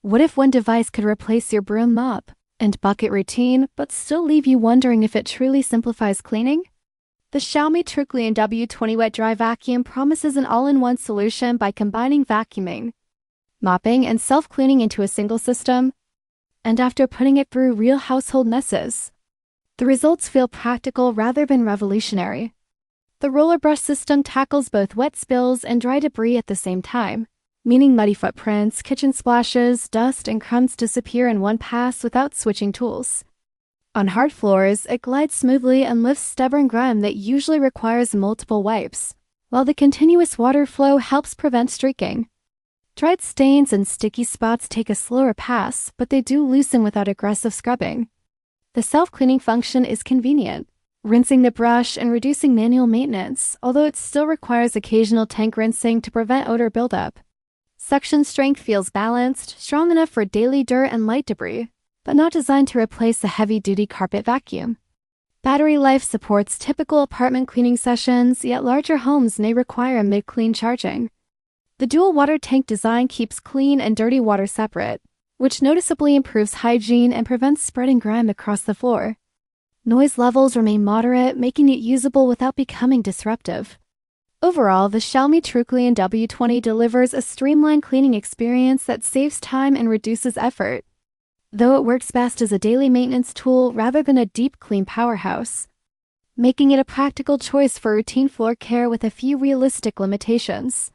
What if one device could replace your broom, mop, and bucket routine, but still leave you wondering if it truly simplifies cleaning? The Xiaomi Truclean W20 wet dry vacuum promises an all-in-one solution by combining vacuuming, mopping, and self-cleaning into a single system. And after putting it through real household messes, the results feel practical rather than revolutionary. The roller brush system tackles both wet spills and dry debris at the same time, meaning muddy footprints, kitchen splashes, dust, and crumbs disappear in one pass without switching tools. On hard floors, it glides smoothly and lifts stubborn grime that usually requires multiple wipes, while the continuous water flow helps prevent streaking. Dried stains and sticky spots take a slower pass, but they do loosen without aggressive scrubbing. The self-cleaning function is convenient, rinsing the brush and reducing manual maintenance, although it still requires occasional tank rinsing to prevent odor buildup. Suction strength feels balanced, strong enough for daily dirt and light debris, but not designed to replace a heavy-duty carpet vacuum. Battery life supports typical apartment cleaning sessions, yet larger homes may require mid-clean charging. The dual water tank design keeps clean and dirty water separate, which noticeably improves hygiene and prevents spreading grime across the floor. Noise levels remain moderate, making it usable without becoming disruptive. Overall, the Xiaomi Truclean W20 delivers a streamlined cleaning experience that saves time and reduces effort, though it works best as a daily maintenance tool rather than a deep clean powerhouse, making it a practical choice for routine floor care with a few realistic limitations.